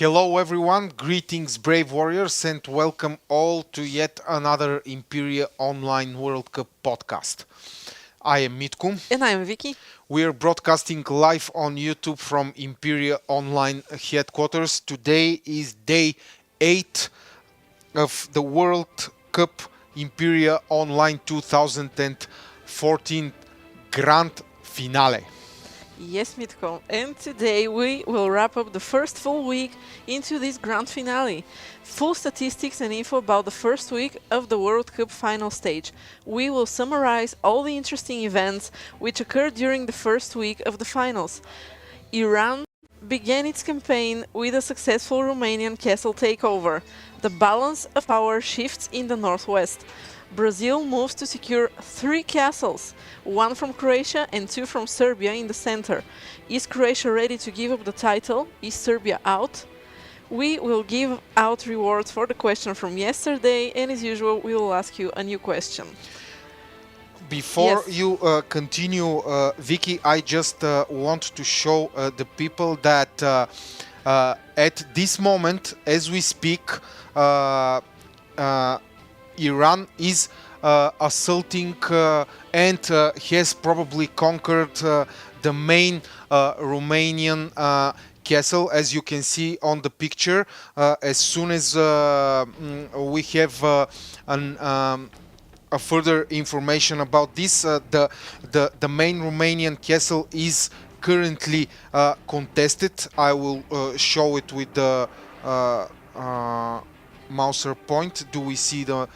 Hello everyone, greetings brave warriors and welcome all to yet another Imperia Online World Cup podcast. I am Mitku. And I'm Vicky. We are broadcasting live on YouTube from Imperia Online headquarters. Today is day 8 of the World Cup Imperia Online 2014 Grand Finale. Yes, Mitko. And today we will wrap up the first full week into this grand finale. Full statistics and info about the first week of the World Cup final stage. We will summarize all the interesting events which occurred during the first week of the finals. Iran began its campaign with a successful Romanian castle takeover. The balance of power shifts in the northwest. Brazil moves to secure 3 castles, 1 from Croatia and 2 from Serbia in the center. Is Croatia ready to give up the title? Is Serbia out? We will give out rewards for the question from yesterday, and as usual we will ask you a new question. Before Yes. you continue, Vicky, I just want to show the people that at this moment, as we speak, Iran is assaulting and has probably conquered the main Romanian castle, as you can see on the picture. As soon as we have a further information about this, the main Romanian castle is currently contested. I will show it with the Mauser point. Do we see the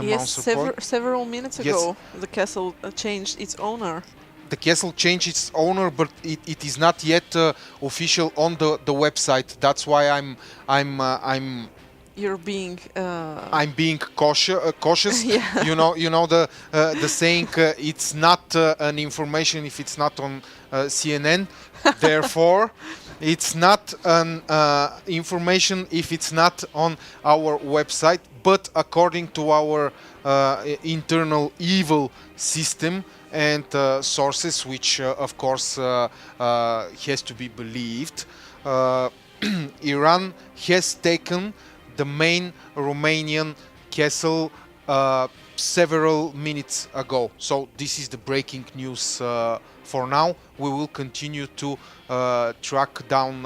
Yes, Mauser point? several minutes Yes. ago the castle changed its owner. The castle changed its owner, but it is not yet official on the website. That's why I'm You're being being cautious. Yeah. You know the saying. It's not an information if it's not on CNN. Therefore, it's not an information if it's not on our website. But according to our internal evil system and sources, which of course has to be believed, Iran has taken the main Romanian castle several minutes ago. So this is the breaking news for now. We will continue to track down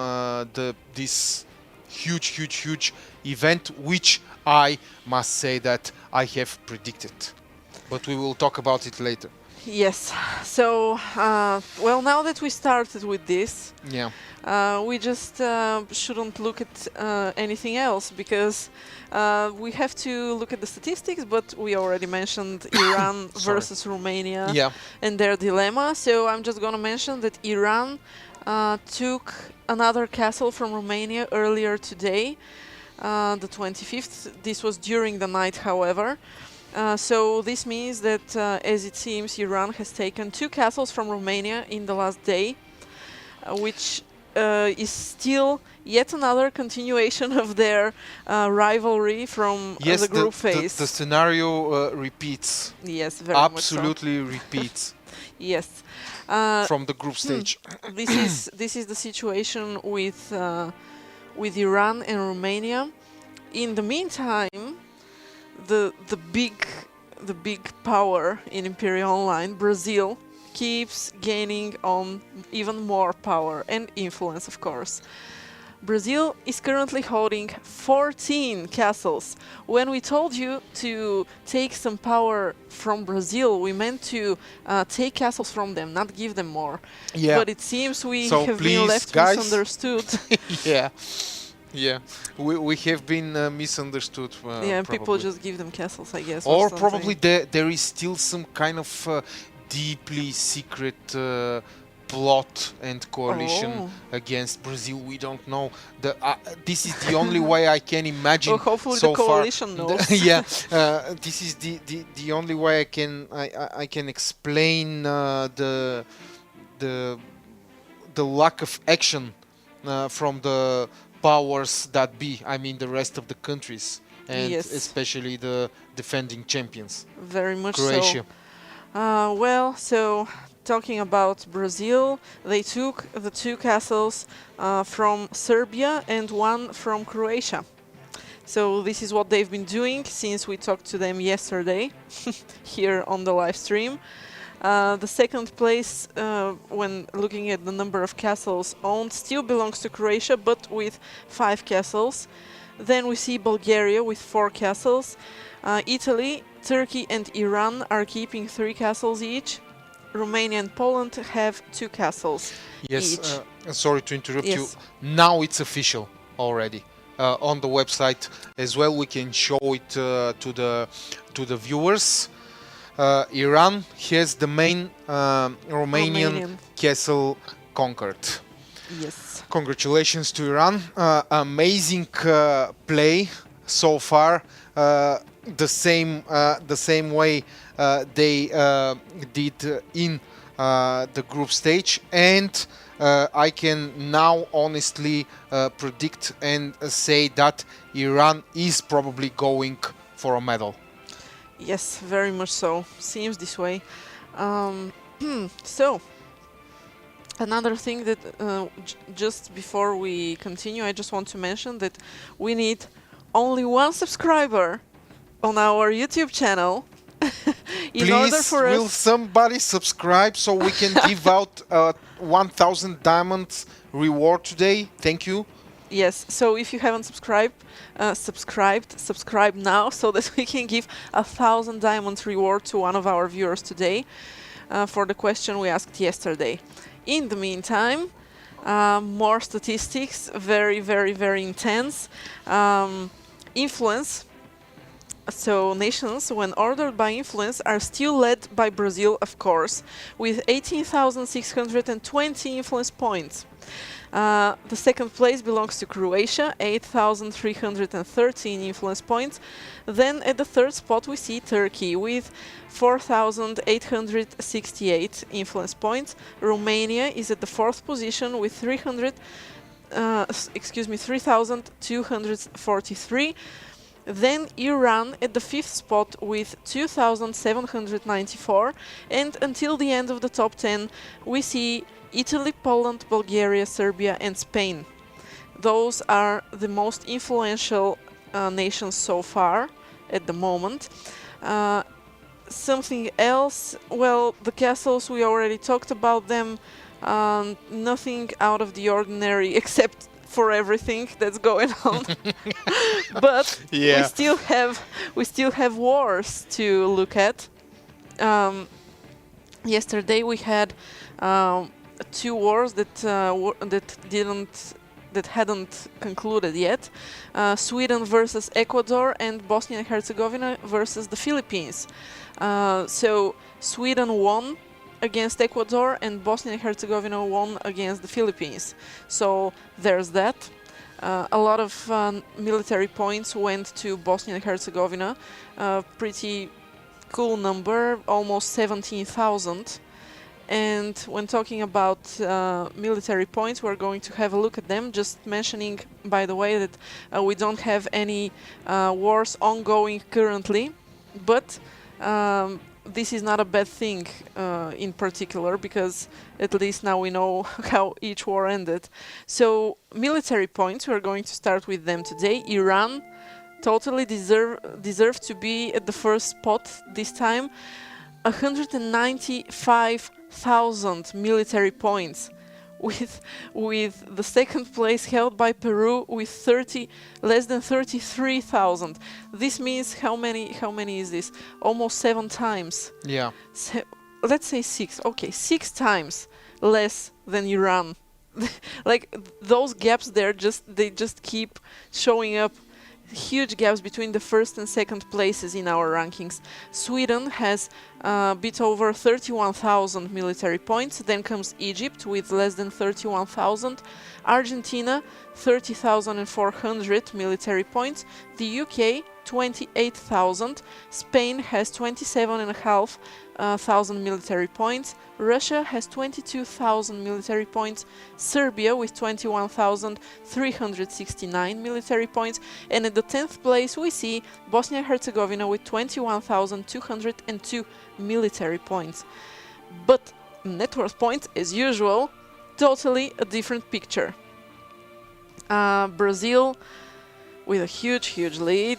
this huge event, which I must say that I have predicted. But we will talk about it later. Yes. So, well, now that we started with this, Yeah. we just shouldn't look at anything else because we have to look at the statistics, but we already mentioned Iran Sorry. versus Romania Yeah. and their dilemma. So I'm just going to mention that Iran took another castle from Romania earlier today, the 25th. This was during the night, however. So this means that, as it seems, Iran has taken 2 castles from Romania in the last day, which is still yet another continuation of their rivalry from Yes, the group phase. the scenario repeats. Yes, very much so. Absolutely repeats Yes. from the group stage. This is the situation with Iran and Romania. In the meantime, the big power in Imperia Online, Brazil, keeps gaining on even more power and influence, of course. Brazil is currently holding 14 castles. When we told you to take some power from Brazil, we meant to take castles from them, not give them more. Yeah. But it seems we So have please, been left guys. misunderstood. Yeah. Yeah. We have been misunderstood. Yeah, and people probably. just give them castles, I guess. Or something. probably there is still some kind of deeply secret plot and coalition Oh. against Brazil. We don't know. This is the only way I can imagine. Well, hopefully so the coalition far. knows. Yeah, this is the only way I can explain the lack of action from the powers that be. I mean, the rest of the countries, and Yes. especially the defending champions, Very much Croatia. so. Well, so talking about Brazil, they took the 2 castles from Serbia and 1 from Croatia. So this is what they've been doing since we talked to them yesterday here on the live stream. The second place, when looking at the number of castles owned, still belongs to Croatia, but with 5 castles. Then we see Bulgaria with 4 castles. Italy, Turkey and Iran are keeping 3 castles each. Romania and Poland have 2 castles each. Sorry to interrupt you. Yes. Now it's official already. On the website as well, we can show it to the viewers. Iran has the main Romanian castle conquered. Yes. Congratulations to Iran. Amazing play so far. The same way they did in the group stage, and I can now honestly predict and say that Iran is probably going for a medal. Yes, very much so. Seems this way. So, another thing that just before we continue, I just want to mention that we need only 1 subscriber on our YouTube channel. In order for will us, somebody subscribe so we can give out 1,000 diamonds reward today? Thank you. yes. So if you haven't subscribe now so that we can give 1,000 diamonds reward to one of our viewers today for the question we asked yesterday. In the meantime, more statistics, very, very, very intense. Influence. So nations, when ordered by influence, are still led by Brazil, of course, with 18,620 influence points. The second place belongs to Croatia, 8,313 influence points. Then at the third spot we see Turkey with 4,868 influence points. Romania is at the fourth position with 3,243. Then Iran at the fifth spot with 2,794, and until the end of the top 10 we see Italy, Poland, Bulgaria, Serbia and Spain. Those are the most influential nations so far at the moment. Something else, well, the castles, we already talked about them. Nothing out of the ordinary except for everything that's going on. But Yeah. we still have wars to look at. Yesterday we had 2 wars that hadn't concluded yet. Sweden versus Ecuador and Bosnia and Herzegovina versus the Philippines. So Sweden won against Ecuador and Bosnia and Herzegovina won against the Philippines. So there's that. A lot of military points went to Bosnia and Herzegovina. Pretty cool number, almost 17,000. And when talking about military points, we're going to have a look at them. Just mentioning, by the way, that we don't have any wars ongoing currently, but this is not a bad thing in particular, because at least now we know how each war ended. So military points, we're going to start with them today. Iran totally deserve to be at the first spot this time. 195,000 military points, with the second place held by Peru with less than 33,000. This means how many is this? Almost 7 times. Yeah. Let's say 6. Okay, 6 times less than Iran. Like those gaps there, they just keep showing up. Huge gaps between the first and second places in our rankings. Sweden has a bit over 31,000 military points. Then comes Egypt with less than 31,000. Argentina, 30,400 military points. The UK, 28,000. Spain has 27,500 military points. Russia has 22,000 military points. Serbia with 21,369 military points. And at the 10th place we see Bosnia and Herzegovina with 21,202 military points. But net worth points, as usual, totally a different picture. Brazil with a huge lead,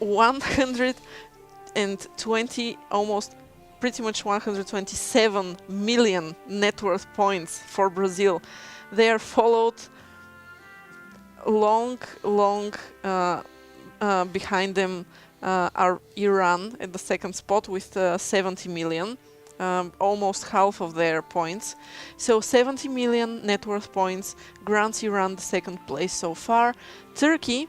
120, almost pretty much 127 million net worth points for Brazil. They are followed long behind them are Iran at the second spot with 70 million, almost half of their points. So 70 million net worth points grants Iran the second place so far. Turkey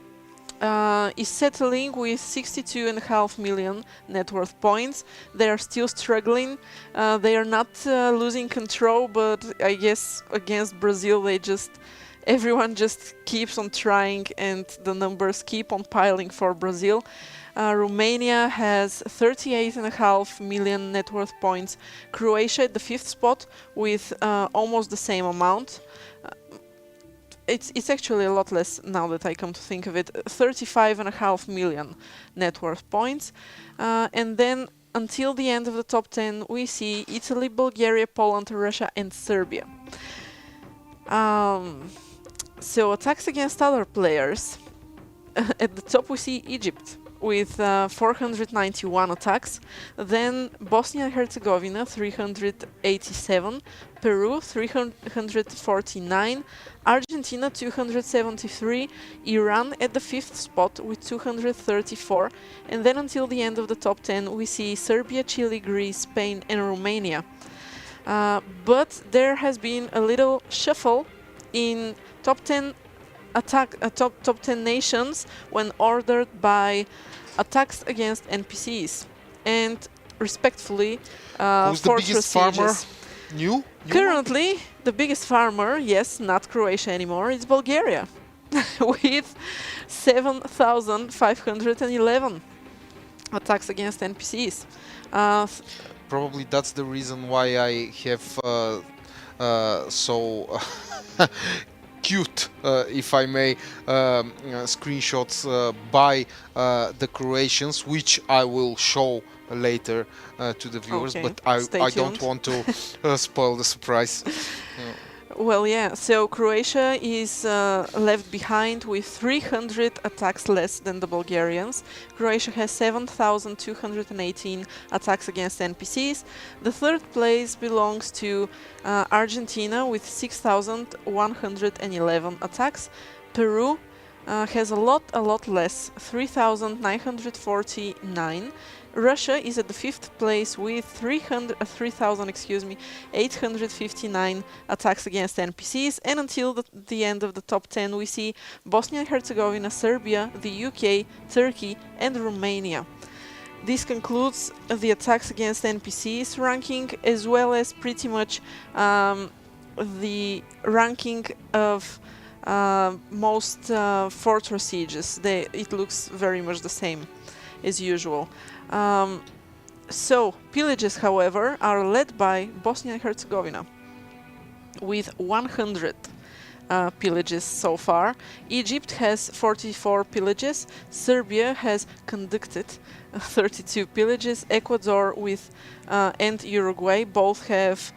is settling with 62.5 million net worth points. They are still struggling. They are not losing control, but I guess against Brazil everyone just keeps on trying and the numbers keep on piling for Brazil. Romania has 38.5 million net worth points. Croatia at the fifth spot with almost the same amount. It's actually a lot less now that I come to think of it. 35.5 million net worth points. And then until the end of the top 10 we see Italy, Bulgaria, Poland, Russia and Serbia. So attacks against other players. At the top we see Egypt with 491 attacks, then Bosnia and Herzegovina 387, Peru 349, Argentina 273, Iran at the fifth spot with 234, and then until the end of the top 10 we see Serbia, Chile, Greece, Spain and Romania. But there has been a little shuffle in top 10 top 10 nations when ordered by attacks against NPCs, and respectfully Who's the biggest farmer? You? Currently the biggest farmer, yes, not Croatia anymore, is Bulgaria with 7,511 attacks against NPCs. Probably that's the reason why I have so cute, if I may, screenshots by the Croatians, which I will show later to the viewers, Okay, but I don't tuned. want to spoil the surprise. Well, yeah, so Croatia is left behind with 300 attacks less than the Bulgarians. Croatia has 7,218 attacks against NPCs. The third place belongs to Argentina with 6,111 attacks. Peru has a lot less, 3,949. Russia is at the fifth place with 3,859 attacks against NPCs, and until the end of the top 10 we see Bosnia and Herzegovina, Serbia, the UK, Turkey and Romania. This concludes the attacks against NPCs ranking, as well as pretty much the ranking of most fortress sieges. It looks very much the same as usual. So pillages, however, are led by Bosnia and Herzegovina with 100 pillages so far. Egypt has 44 pillages. Serbia has conducted 32 pillages. Ecuador and Uruguay both have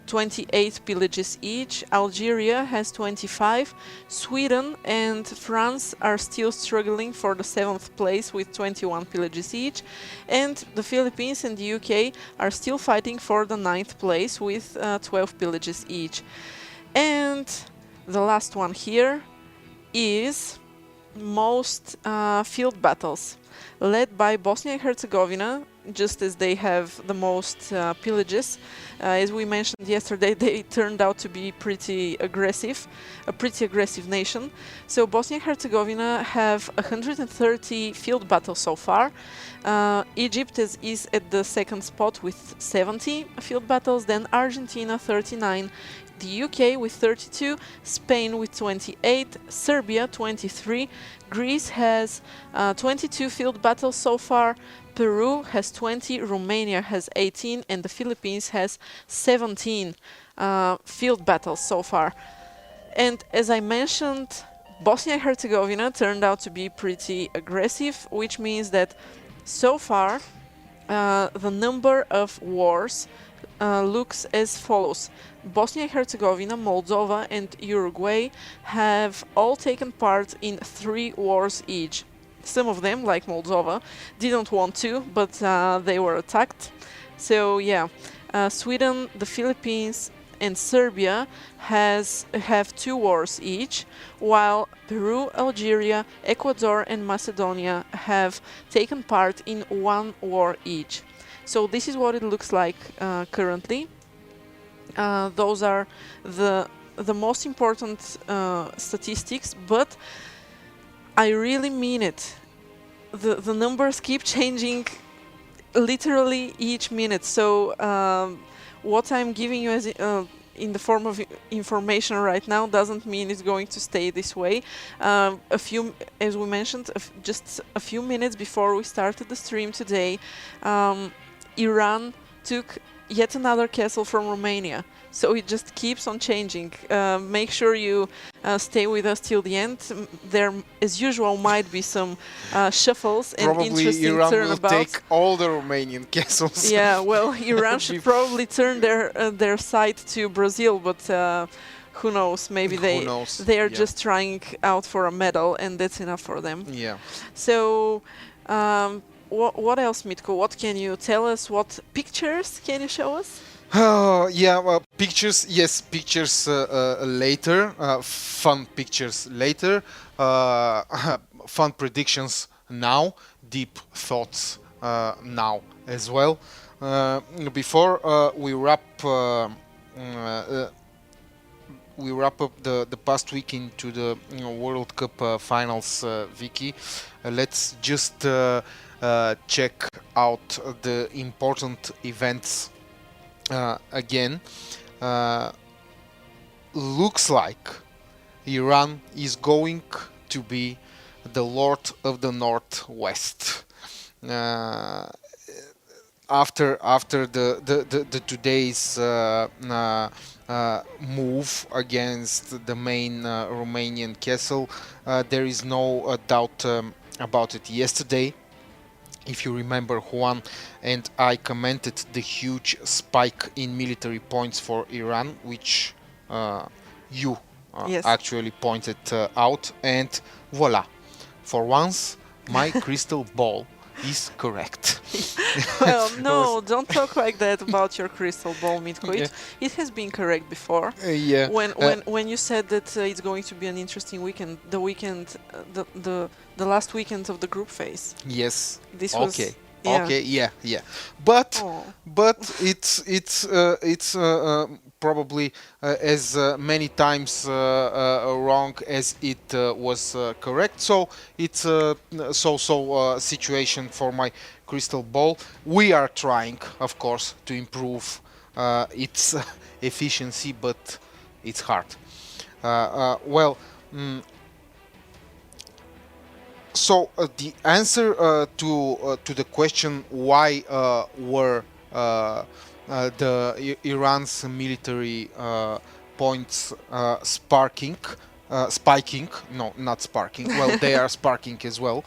28 pillages each. Algeria has 25. Sweden and France are still struggling for the 7th place with 21 pillages each. And the Philippines and the UK are still fighting for the 9th place with 12 pillages each. And the last one here is most field battles, led by Bosnia and Herzegovina, just as they have the most pillages. As we mentioned yesterday, they turned out to be pretty aggressive, a pretty aggressive nation. So Bosnia and Herzegovina have 130 field battles so far. Egypt is at the second spot with 70 field battles, then Argentina 39, the UK with 32, Spain with 28, Serbia 23, Greece has 22 field battles so far, Peru has 20, Romania has 18, and the Philippines has 17 field battles so far. And as I mentioned, Bosnia and Herzegovina turned out to be pretty aggressive, which means that so far the number of wars looks as follows. Bosnia and Herzegovina, Moldova, and Uruguay have all taken part in 3 wars each. Some of them, like Moldova, didn't want to, but they were attacked. So yeah, Sweden, the Philippines, and Serbia have 2 wars each, while Peru, Algeria, Ecuador, and Macedonia have taken part in 1 war each. So this is what it looks like currently. Those are the most important statistics, but I really mean it. The numbers keep changing literally each minute. So what I'm giving you as in the form of information right now doesn't mean it's going to stay this way. As we mentioned, just a few minutes before we started the stream today, Iran took yet another castle from Romania. So it just keeps on changing. Make sure you stay with us till the end. There, as usual, might be some shuffles and Probably interesting Iran will turnabouts. take all the Romanian castles. Yeah, well, Iran should probably turn their side to Brazil, but who knows? Maybe Who knows? they are Yeah. just trying out for a medal, and that's enough for them. Yeah. So, what else, Mitko? What can you tell us? What pictures can you show us? Yeah, well, pictures, yes, pictures later, fun pictures later, fun predictions now, deep thoughts now as well. Before we wrap up the past week into the World Cup finals, Vicky. Let's just check out the important events. Again, looks like Iran is going to be the Lord of the Northwest. After the today's move against the main Romanian castle, there is no doubt about it. Yesterday, if you remember, Juan and I commented the huge spike in military points for Iran, which you Yes. actually pointed out, and voila, for once my crystal ball is correct. Well, no, don't talk like that about your crystal ball, Mitko. It has been correct before. Yeah. When you said that it's going to be an interesting weekend, the last weekend of the group phase. Yes. This was Okay. yeah. Okay. Yeah. But Oh. it's probably as many times wrong as it was correct. So it's a so situation for my crystal ball. We are trying, of course, to improve its efficiency, but it's hard. Well. So the answer to the question why were the Iran's military points spiking? No, not sparking. Well, they are sparking as well,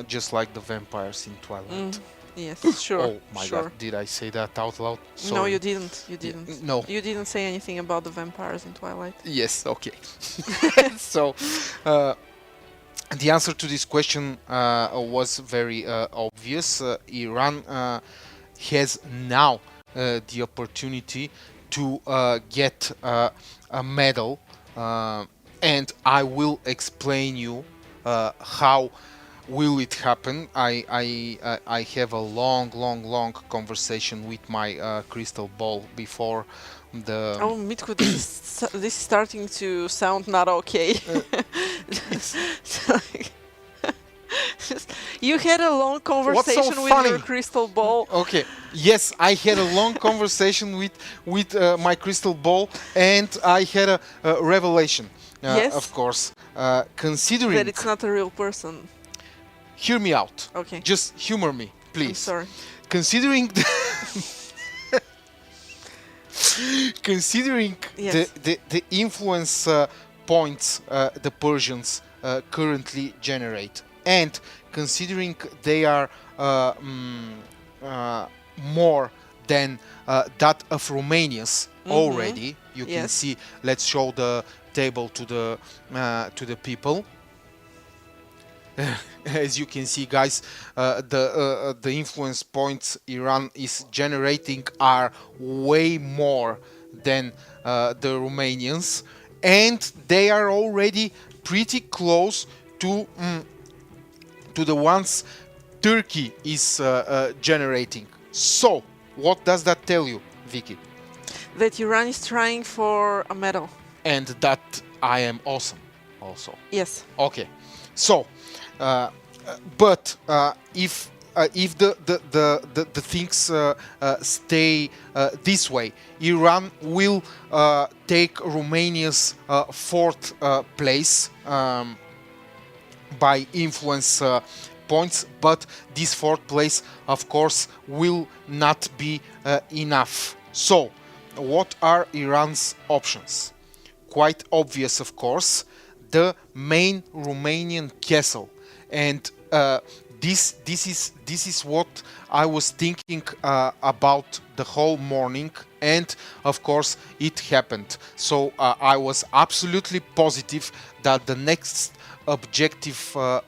just like the vampires in Twilight. Yes, sure. Oh my sure. God! Did I say that out loud? No, Sorry. you didn't. You didn't. No. You didn't say anything about the vampires in Twilight. Yes. Okay. So. The answer to this question was very obvious. Iran has now the opportunity to get a medal, and I will explain you how will it happen. I have a long conversation with my crystal ball before the. Oh, Mitko, this is starting to sound not okay. You had a long conversation with funny? your crystal ball. Okay. Yes, I had a long conversation with my crystal ball, and I had a revelation. Yes? Of course. Considering That it's not a real person. Hear me out. Okay. Just humor me, please. I'm sorry. Considering considering Yes. the influence points the Persians currently generate, and considering they are more than that of Romanians already. You can Yes. see. Let's show the table to the people. As you can see, guys, the influence points Iran is generating are way more than the Romanians, and they are already pretty close to the ones Turkey is generating. So, what does that tell you, Vicky? That Iran is trying for a medal. And that I am awesome, also. Yes. Okay, so, but if the things stay this way, Iran will take Romania's fourth place by influence points, but this fourth place, of course, will not be enough. So, what are Iran's options? Quite obvious, of course, the main Romanian castle, and this is what I was thinking about the whole morning, and of course it happened. So I was absolutely positive that the next objective for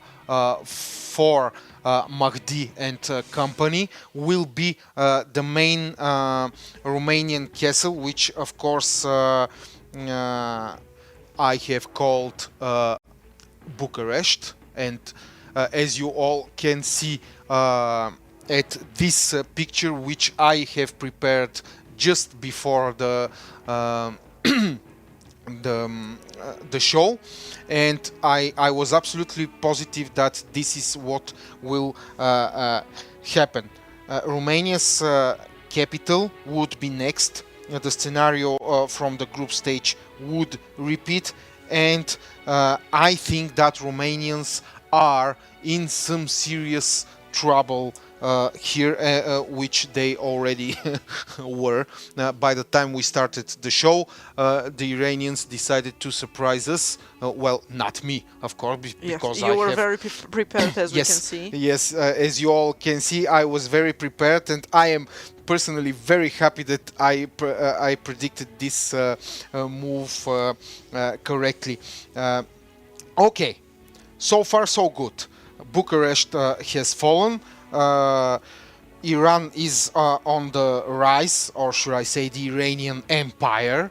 Mahdi and company will be the main Romanian castle, which of course I have called Bucharest, and as you all can see at this picture, which I have prepared just before the the show, and I was absolutely positive that this is what will happen. Romania's capital would be next. The scenario from the group stage would repeat, and I think that Romanians are in some serious trouble here, which they already were. By the time we started the show, the Iranians decided to surprise us. Well, not me, of course, because yes, you were have very prepared, as we can yes, see. yes. As you all can see, I was very prepared, and I am personally very happy that I predicted this move correctly. Okay, so far so good. Bucharest has fallen. Iran is on the rise, or should I say the Iranian Empire,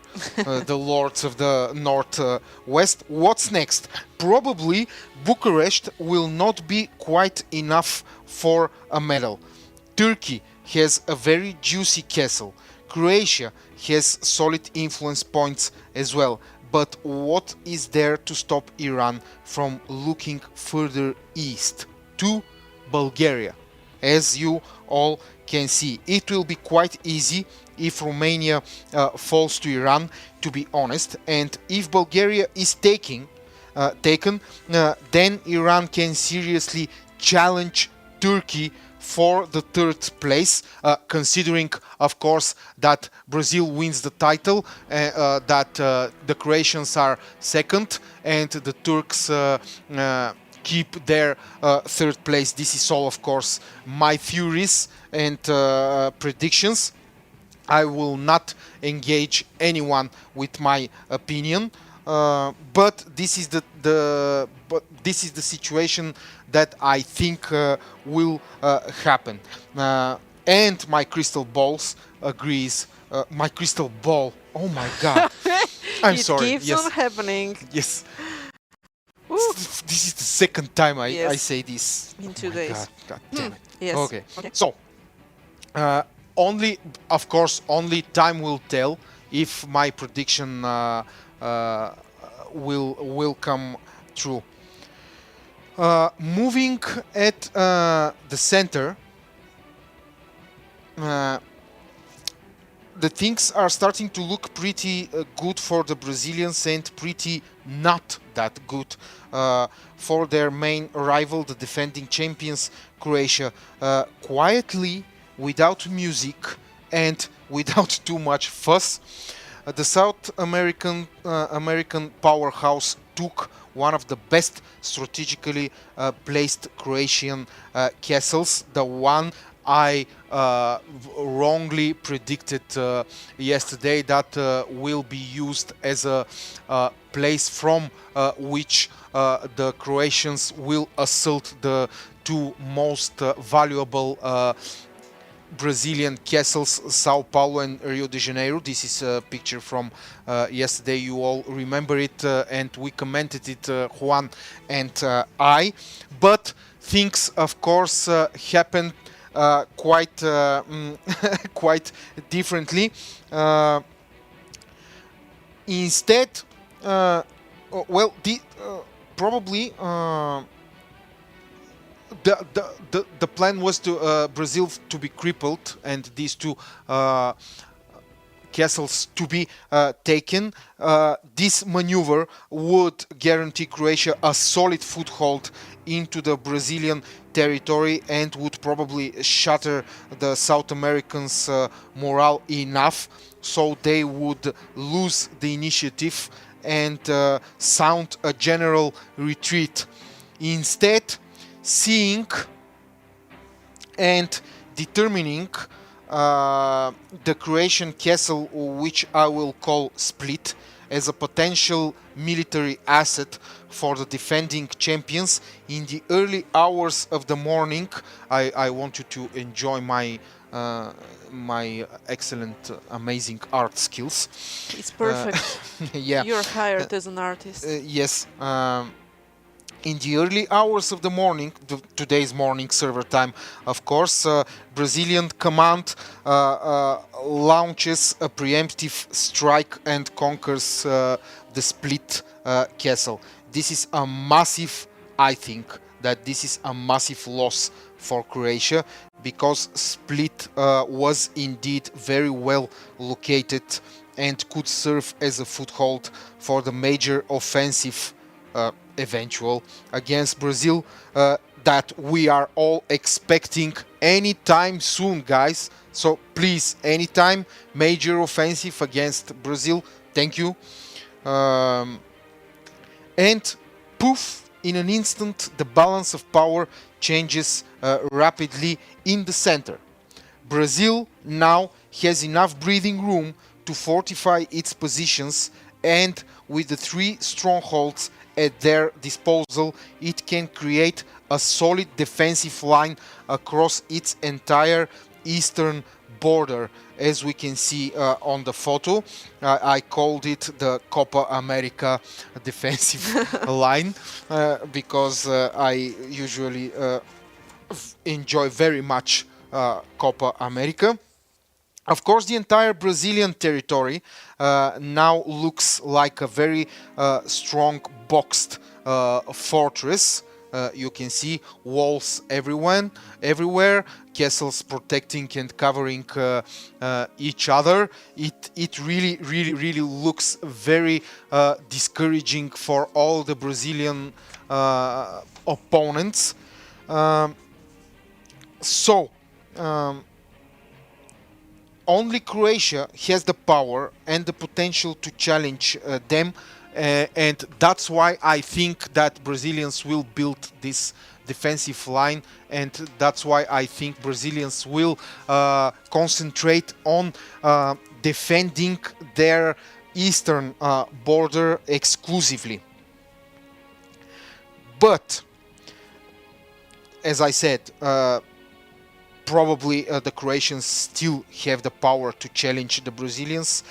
the lords of the northwest. What's next? Probably Bucharest will not be quite enough for a medal. Turkey has a very juicy castle. Croatia has solid influence points as well. But what is there to stop Iran from looking further east to Bulgaria? As you all can see, it will be quite easy if Romania falls to Iran, to be honest, and if Bulgaria is taken, then Iran can seriously challenge Turkey for the third place, considering, of course, that Brazil wins the title, that the Croatians are second, and the Turks keep their third place. This is all, of course, my theories and predictions. I will not engage anyone with my opinion, but this is the situation that I think will happen. And my crystal balls agrees. My crystal ball. Oh my God! I'm sorry. It keeps Yes. on happening. Yes. Woo. This is the second time I Yes. say this. In Oh 2 my days. God, God damn it. Yes. Okay. So, only, of course, only time will tell if my prediction will come true. Moving at the center, the things are starting to look pretty good for the Brazilians and pretty not that good for their main rival, the defending champions, Croatia. Quietly, without music and without too much fuss, the South American powerhouse took one of the best strategically placed Croatian castles, the one I wrongly predicted yesterday that will be used as a place from which the Croatians will assault the two most valuable Brazilian castles, Sao Paulo and Rio de Janeiro. This is a picture from yesterday. You all remember it, and we commented it, Juan and I. But things, of course, happened quite quite differently. Instead, well, probably. The plan was to Brazil to be crippled and these two castles to be taken. This maneuver would guarantee Croatia a solid foothold into the Brazilian territory and would probably shatter the South Americans' morale enough so they would lose the initiative and sound a general retreat. Instead, seeing and determining the Croatian castle, which I will call Split, as a potential military asset for the defending champions. In the early hours of the morning, I want you to enjoy my excellent, amazing art skills. It's perfect. Yeah. You're hired as an artist. Yes. In the early hours of the morning, today's morning server time, of course, Brazilian command launches a preemptive strike and conquers the Split castle. This is a massive, I think, that this is a massive loss for Croatia because Split was indeed very well located and could serve as a foothold for the major offensive eventual against Brazil that we are all expecting anytime soon, guys. So please, anytime, major offensive against Brazil. Thank you. And poof, in an instant, the balance of power changes rapidly in the center. Brazil now has enough breathing room to fortify its positions, and with the three strongholds at their disposal, it can create a solid defensive line across its entire eastern border. As we can see on the photo, I called it the Copa America defensive line because I usually enjoy very much Copa America. Of course, the entire Brazilian territory now looks like a very strong boxed fortress. You can see walls everywhere, castles protecting and covering each other. It really looks very discouraging for all the Brazilian opponents. Only Croatia has the power and the potential to challenge them, and that's why I think that Brazilians will build this defensive line, and that's why I think Brazilians will concentrate on defending their eastern border exclusively. But, as I said, probably the Croatians still have the power to challenge the Brazilians.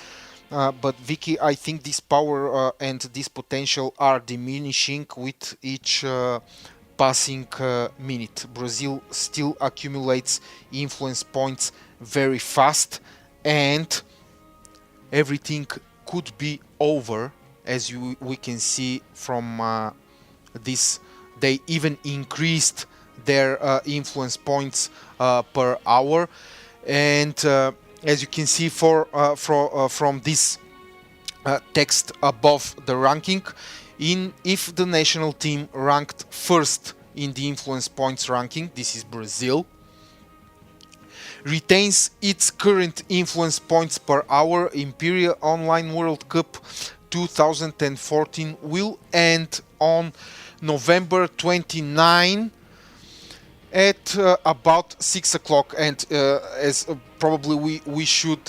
But Vicky, I think this power and this potential are diminishing with each passing minute. Brazil still accumulates influence points very fast, and everything could be over. As we can see from this, they even increased their influence points per hour, and as you can see from this text above the ranking, if the national team ranked first in the influence points ranking, this is Brazil, retains its current influence points per hour, Imperia Online World Cup 2014 will end on November 29. at about 6 o'clock, and as probably we should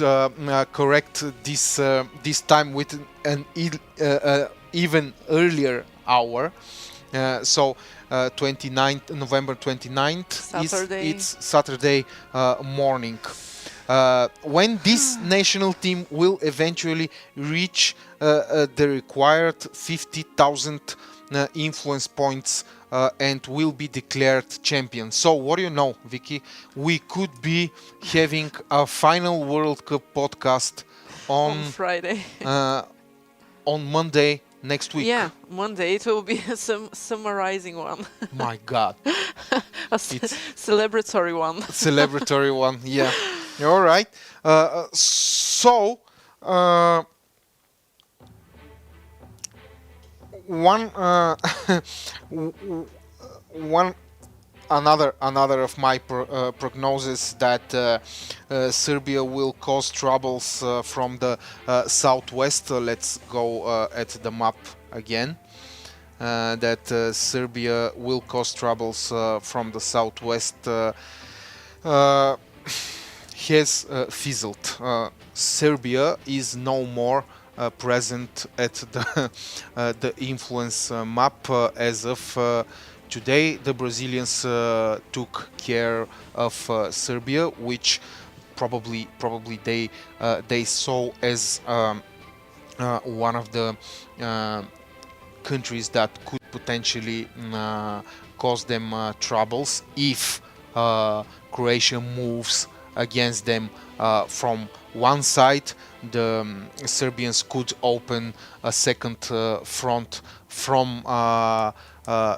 correct this time with an even earlier hour. So 29th November 29th is Saturday. it's Saturday morning. When this national team will eventually reach the required 50,000 influence points and will be declared champion. So what do you know, Vicky? We could be having a final World Cup podcast On Friday. on Monday next week. Yeah, Monday it will be a summarizing one. My God. A celebratory one. Celebratory one, yeah. All right. So, one, one another of my prognosis that Serbia will cause troubles from the southwest. Let's go at the map again. That Serbia will cause troubles from the southwest has fizzled. Serbia is no more present at the influence map as of today. The Brazilians took care of Serbia, which probably they saw as one of the countries that could potentially cause them troubles if Croatia moves against them from one side. The Serbians could open a second front from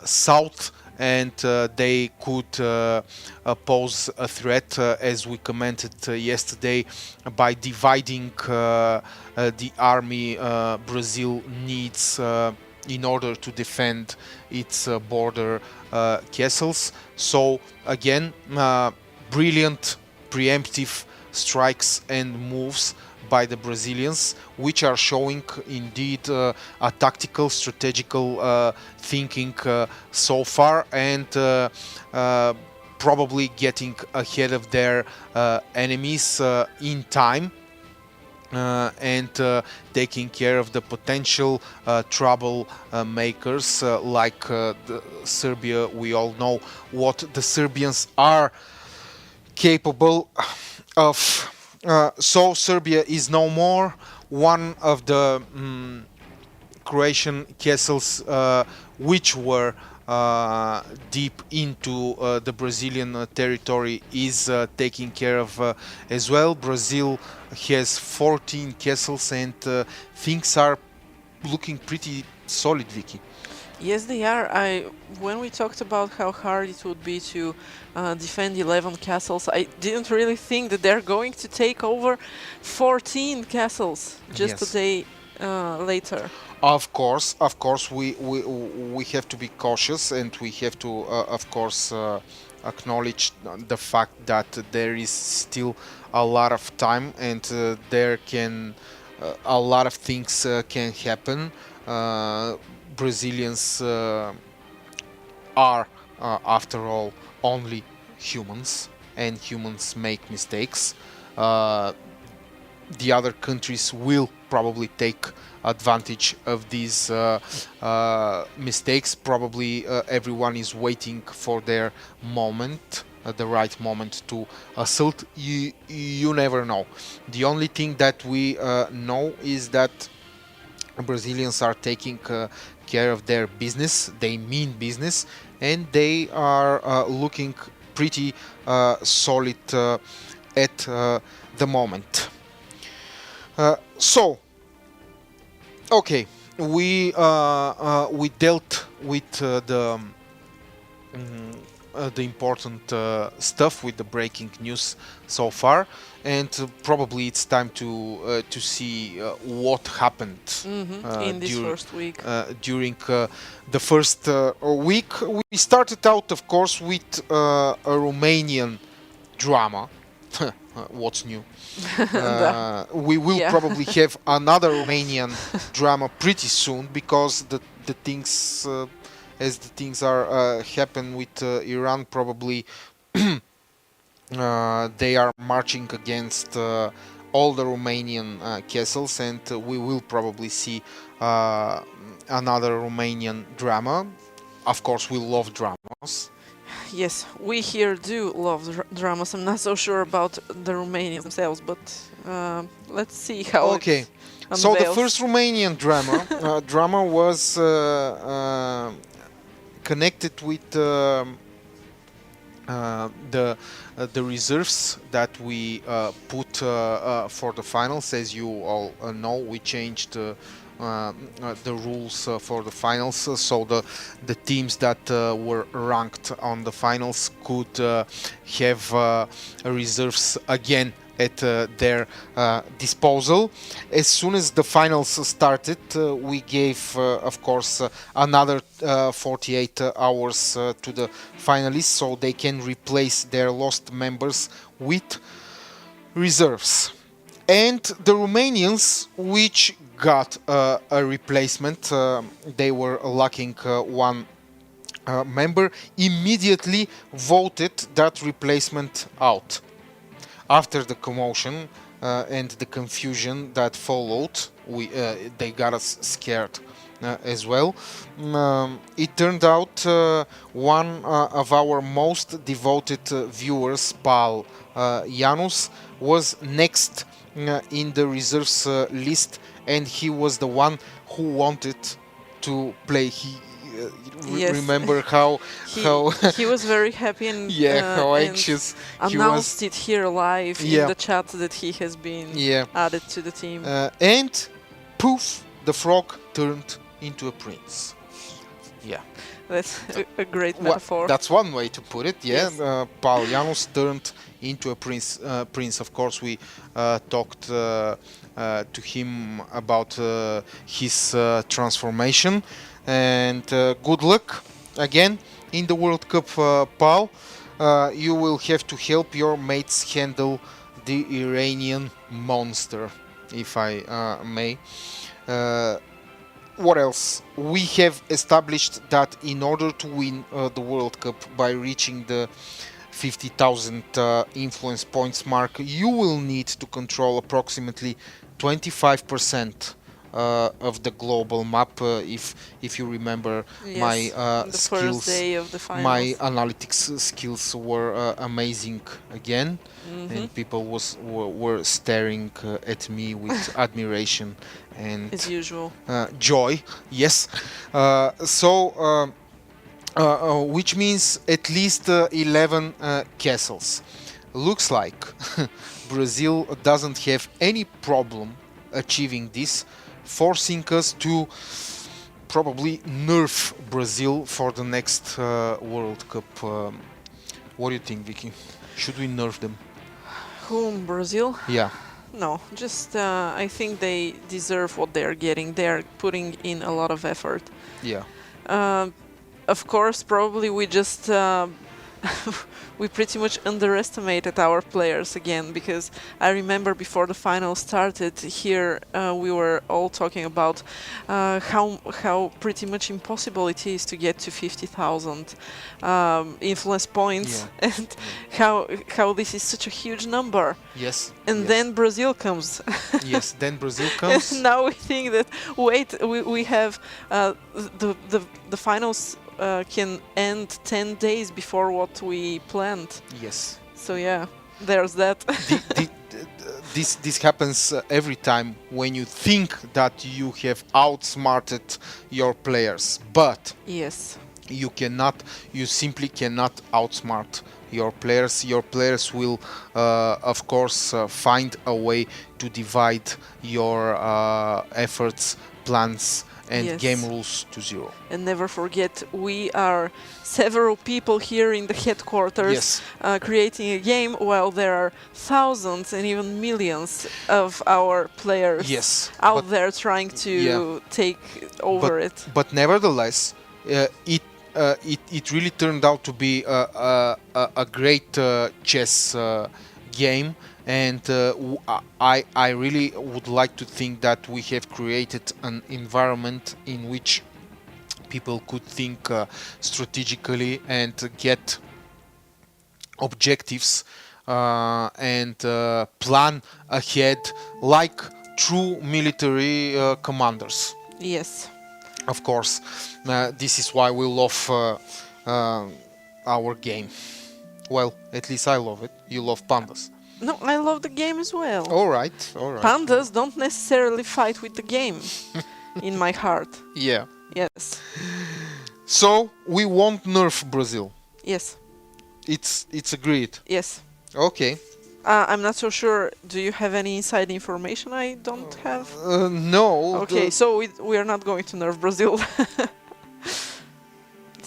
south, and they could pose a threat, as we commented yesterday, by dividing the army Brazil needs in order to defend its border castles. So again, brilliant preemptive strikes and moves by the Brazilians, which are showing indeed a tactical, strategical thinking so far, and probably getting ahead of their enemies in time. And taking care of the potential trouble makers like Serbia. We all know what the Serbians are capable of. So Serbia is no more. One of the Croatian castles which were deep into the Brazilian territory is taken care of as well. Brazil has 14 castles, and things are looking pretty solid, Vicky. Yes, they are. When we talked about how hard it would be to defend 11 castles, I didn't really think that they're going to take over 14 castles just a day later. Of course, we have to be cautious, and we have to, of course, acknowledge the fact that there is still a lot of time, and there can a lot of things can happen. Brazilians are, after all, only humans, and humans make mistakes. The other countries will probably take advantage of these mistakes. Probably everyone is waiting for their moment, the right moment to assault. You never know. The only thing that we know is that Brazilians are taking care of their business. They mean business, and they are looking pretty solid at the moment. So, okay, we dealt with the important stuff, with the breaking news so far, and probably it's time to see what happened in this first week. During the first week. We started out, of course, with a Romanian drama. What's new? We will probably have another Romanian drama pretty soon, because the things as the things are happen with Iran. Probably they are marching against all the Romanian castles, and we will probably see another Romanian drama. Of course, we love dramas. Yes, we here do love dramas. I'm not so sure about the Romanians themselves, but let's see how Okay, it so the unveils. first Romanian drama was connected with the reserves that we put for the finals. As you all know, we changed the rules for the finals, so the teams that were ranked on the finals could have reserves again at their disposal. As soon as the finals started, we gave, of course, another 48 hours to the finalists so they can replace their lost members with reserves. And the Romanians, which got a replacement, they were lacking one member, immediately voted that replacement out. After the commotion and the confusion that followed, they got us scared as well. It turned out one of our most devoted viewers, Paul Janus, was next in the reserves list, and he was the one who wanted to play. He Yes. remember how He was very happy and how and anxious he was. announced it here live Yeah. in the chat that he has been Yeah. added to the team. And poof, the frog turned into a prince. Yeah. That's a great metaphor. That's one way to put it. Yeah. Yes. Paul Janus turned into a prince. Of course, we talked to him about his transformation. And good luck again in the World Cup, Paul. You will have to help your mates handle the Iranian monster, if I may. What else? We have established that in order to win the World Cup by reaching the 50,000 influence points mark, you will need to control approximately 25% of the global map. If you remember, Yes, my the skills, first day of the finals. my analytics skills were amazing again, and people were staring at me with admiration and As usual. joy. Yes, which means at least 11 castles. Looks like Brazil doesn't have any problem achieving this, forcing us to probably nerf Brazil for the next World Cup. What do you think, Vicky? Should we nerf them? Whom? Brazil? Yeah. No, just I think they deserve what they're getting. They're putting in a lot of effort. Yeah. Of course, probably we just we pretty much underestimated our players again, because I remember before the final started here we were all talking about how pretty much impossible it is to get to 50,000 influence points, Yeah. and how this is such a huge number. Yes. And yes. then Brazil comes. Yes. Then Brazil comes. And now we think that wait, we have the finals can end 10 days before what we planned. Yes. So yeah, there's that. This happens every time when you think that you have outsmarted your players, but Yes. you simply cannot outsmart your players. Your players will of course find a way to divide your efforts, plans and Yes. game rules to zero. And never forget, we are several people here in the headquarters Yes. creating a game, while there are thousands and even millions of our players Yes, out but- there trying to Yeah. take over it. But nevertheless, it really turned out to be a great chess game, and I really would like to think that we have created an environment in which people could think strategically and get objectives and plan ahead like true military commanders. Yes. Of course, this is why we love our game. Well, at least I love it. You love pandas. No, I love the game as well. All right, all right. Pandas don't necessarily fight with the game in my heart. Yeah. Yes. So we won't nerf Brazil. Yes. It's agreed. Yes. Okay. I'm not so sure. Do you have any inside information I don't have? No. Okay, so we are not going to nerf Brazil.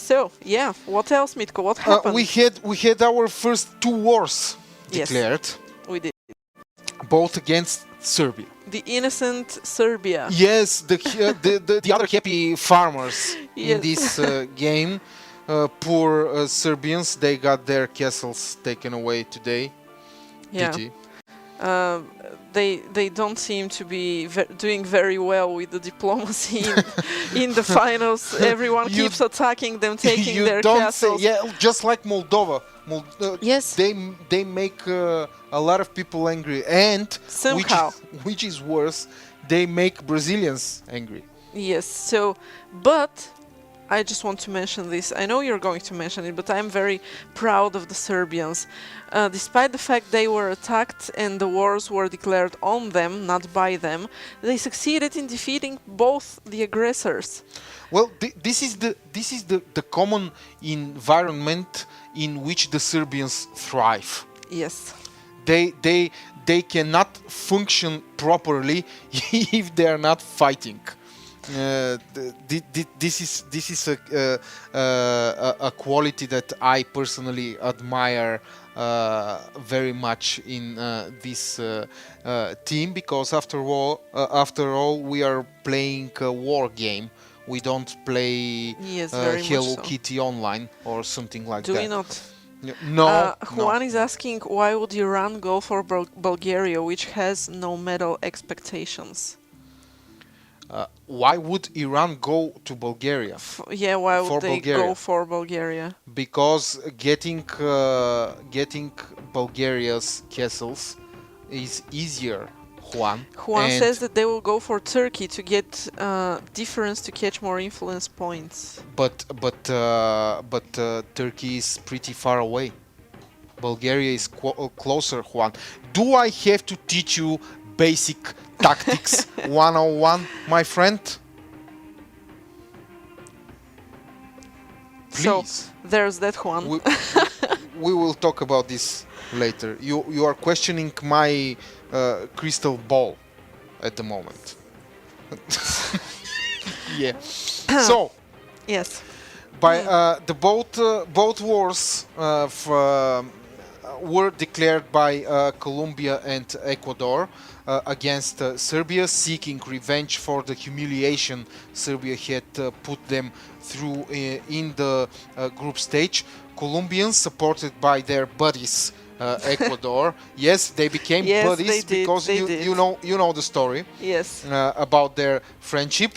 So, yeah, what else, Mitko? What happened? We had our first two wars Yes. declared, We did. both against Serbia. The innocent Serbia. Yes, the other happy farmers Yes. in this game. Poor Serbians, they got their castles taken away today. Yeah. Pity. They don't seem to be doing very well with the diplomacy in the finals. Everyone You- keeps attacking them, taking You their don't castles. say, yeah, just like Moldova. Yes. They make a lot of people angry, and Somehow. which is worse, they make Brazilians angry. Yes, so, but I just want to mention this. I know you're going to mention it, but I'm very proud of the Serbians. Despite the fact they were attacked and the wars were declared on them, not by them, they succeeded in defeating both the aggressors. Well, this is the common environment in which the Serbians thrive. Yes. They cannot function properly if they are not fighting. This is a quality that I personally admire very much in this team, because after all we are playing a war game. We don't play Yes, very much Hello so. Kitty Online or something like Do that. we not? No, Juan no. is asking, why would Iran go for Bulgaria, which has no medal expectations? Why would Iran go to Bulgaria? Yeah, why would For they Bulgaria. go for Bulgaria? Because getting Bulgaria's castles is easier, Juan. Juan And- says that they will go for Turkey to get difference to catch more influence points. but Turkey is pretty far away. Bulgaria is closer, Juan. Do I have to teach you basic tactics 101, my friend? So Please. there's that Juan. We will talk about this later. You are questioning my crystal ball at the moment. Yeah. So Yes. by the both wars were declared by Colombia and Ecuador against Serbia, seeking revenge for the humiliation Serbia had put them through in the group stage. Colombians, supported by their buddies Ecuador, yes, they became Yes, buddies they did, because they did. you know the story Yes. about their friendship.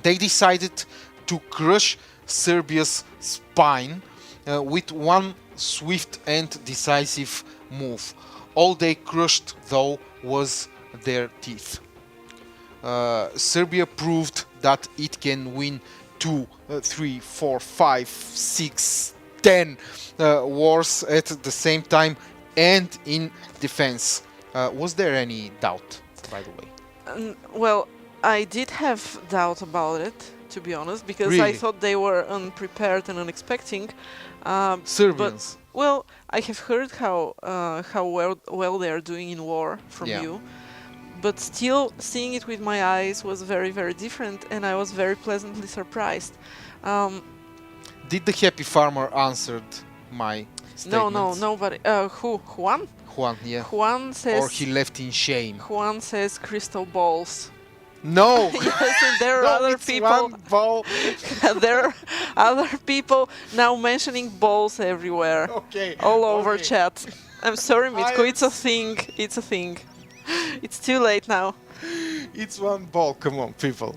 They decided to crush Serbia's spine with one swift and decisive move. All they crushed, though, was their teeth. Serbia proved that it can win 2, 3, 4, 5, 6, 10 wars at the same time and in defense. Was there any doubt, by the way? Well, I did have doubt about it, to be honest, because I Really? thought they were unprepared and unexpecting. Serbians. Well, I have heard how well they are doing in war from Yeah. you, but still seeing it with my eyes was very, very different, and I was very pleasantly surprised. Did the happy farmer answered my statement? No, nobody. Who? Juan? Juan, yeah. Juan says. Or he left in shame. Juan says crystal balls. No! Yes, and there are No, other it's people. one ball. There are other people now mentioning balls everywhere, Okay. all over okay. chat. I'm sorry, Mitko. am It's a thing. It's a thing. It's too late now. It's one ball. Come on, people.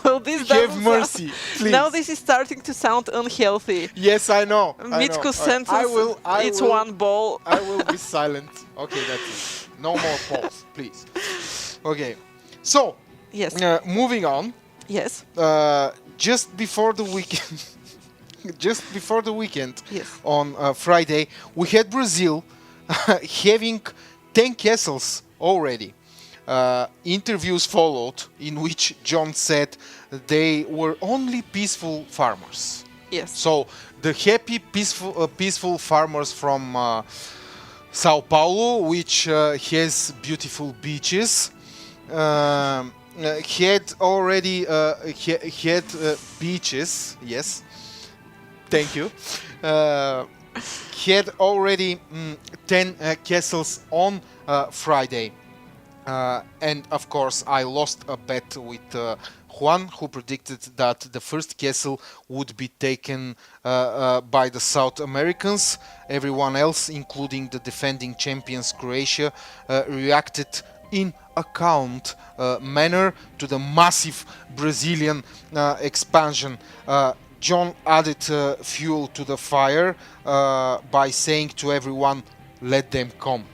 Well, this Have doesn't mercy, please. now this is starting to sound unhealthy. Yes, I know. Mitko's I sentence, it's will, one ball. I will be silent. Okay, that's it. No more pause, please. Okay, so Yes. moving on. Yes. Just before the weekend, Yes. on Friday, we had Brazil having 10 castles already. Interviews followed in which John said they were only peaceful farmers. Yes. So the happy, peaceful farmers from Sao Paulo, which has beautiful beaches, had already had beaches. Yes, thank you. Had already 10 castles on Friday. And of course, I lost a bet with Juan, who predicted that the first castle would be taken by the South Americans. Everyone else, including the defending champions Croatia, reacted in a calm manner to the massive Brazilian expansion. John added fuel to the fire by saying to everyone, "Let them come."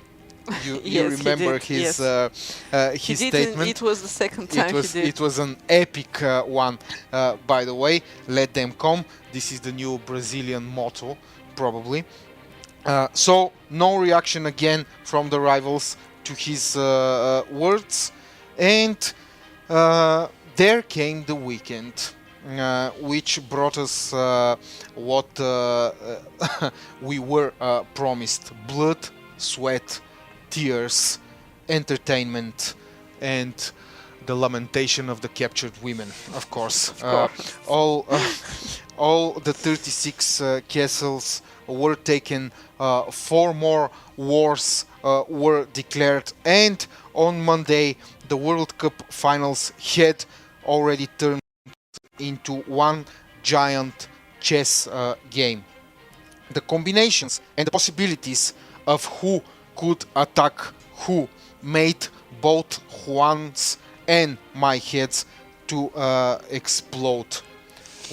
You Yes, he remember did, his yes. his He did, statement. it was the second time he did. It was an epic one, by the way. Let them come. This is the new Brazilian motto, probably. So no reaction again from the rivals to his words, and there came the weekend, which brought us what we were promised: blood, sweat, tears, entertainment, and the lamentation of the captured women, of course. All the 36 castles were taken, 4 more wars were declared, and on Monday the World Cup finals had already turned into one giant chess game. The combinations and the possibilities of who could attack who made both Juan's and my heads to explode,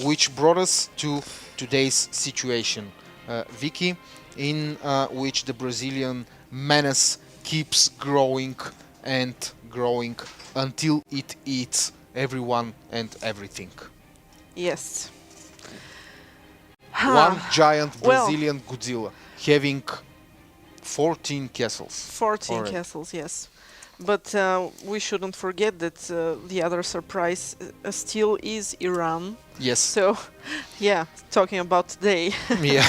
which brought us to today's situation, Vicky, in which the Brazilian menace keeps growing and growing until it eats everyone and everything. Yes. One giant Well, Brazilian Godzilla having 14 castles. 14 already. castles, yes. But we shouldn't forget that the other surprise still is Iran. Yes. So, yeah, talking about today. Yeah.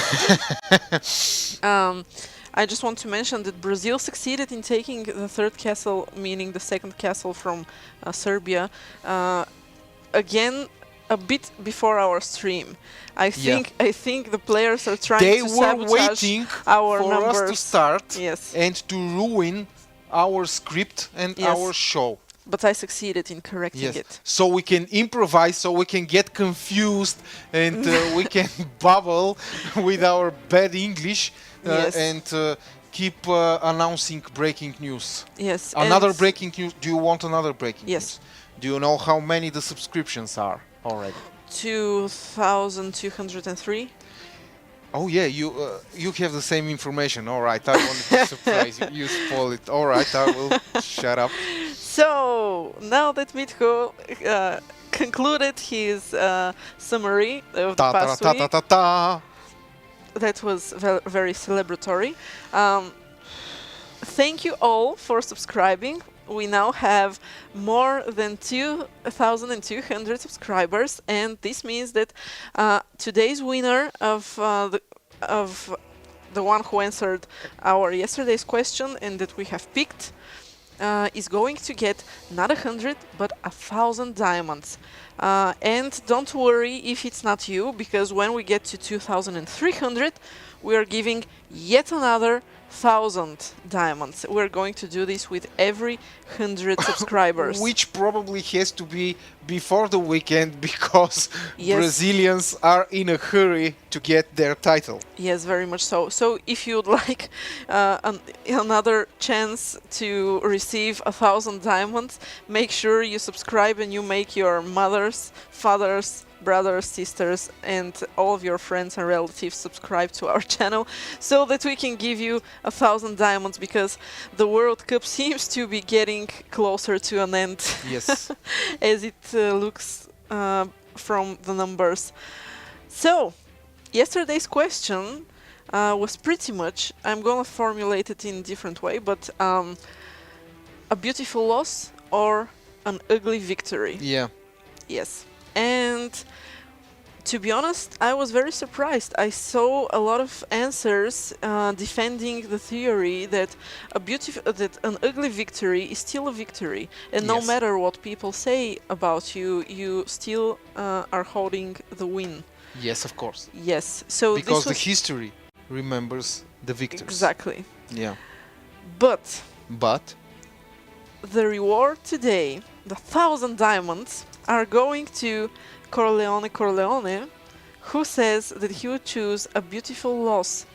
I just want to mention that Brazil succeeded in taking the third castle, meaning the second castle from Serbia, again a bit before our stream. I think the players are trying They to were sabotage waiting our for numbers. us to start Yes. and to ruin our script and Yes. our show. But I succeeded in correcting Yes. it. So we can improvise, so we can get confused, and we can babble with our bad English, Yes. and keep announcing breaking news. Yes. Another and breaking news. Do you want another breaking Yes. news? Do you know how many the subscriptions are already? 2,203. Oh yeah, you have the same information. All right, I wanted to surprise you. You spoil it. All right, I will shut up. So now that Mitko concluded his summary of the Ta ta past ta week, ta ta ta. that was very celebratory. Thank you all for subscribing. We now have more than 2,200 subscribers, and this means that today's winner of the one who answered our yesterday's question and that we have picked is going to get not 100 but 1,000 diamonds. And don't worry if it's not you, because when we get to 2,300 we are giving yet another 1,000 diamonds. We're going to do this with every 100 subscribers. Which probably has to be before the weekend because Yes. Brazilians are in a hurry to get their title. Yes, very much so. So if you'd like another chance to receive 1,000 diamonds, make sure you subscribe and you make your mothers, fathers, brothers, sisters, and all of your friends and relatives subscribe to our channel so that we can give you 1,000 diamonds, because the World Cup seems to be getting closer to an end. Yes. As it looks from the numbers. So, yesterday's question was pretty much, I'm gonna formulate it in a different way, but a beautiful loss or an ugly victory? Yeah. Yes. And to be honest, I was very surprised. I saw a lot of answers defending the theory that that an ugly victory is still a victory, and no Yes. matter what people say about you, you still are holding the win. Yes, of course. Yes. So Because this the was history remembers the victors. exactly. Yeah. But But the reward today, the 1,000 diamonds, are going to Corleone, who says that he would choose a beautiful loss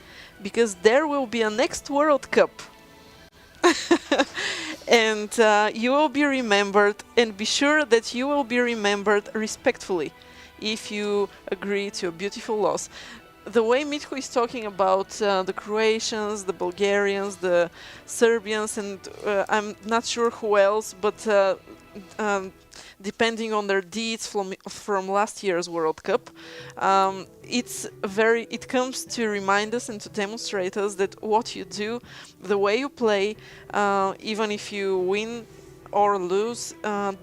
because there will be a next World Cup. And you will be remembered, and be sure that you will be remembered respectfully if you agree to a beautiful loss. The way Mitko is talking about the Croatians, the Bulgarians, the Serbians, and I'm not sure who else, but depending on their deeds from last year's World Cup, it comes to remind us and to demonstrate us that what you do, the way you play, even if you win or lose,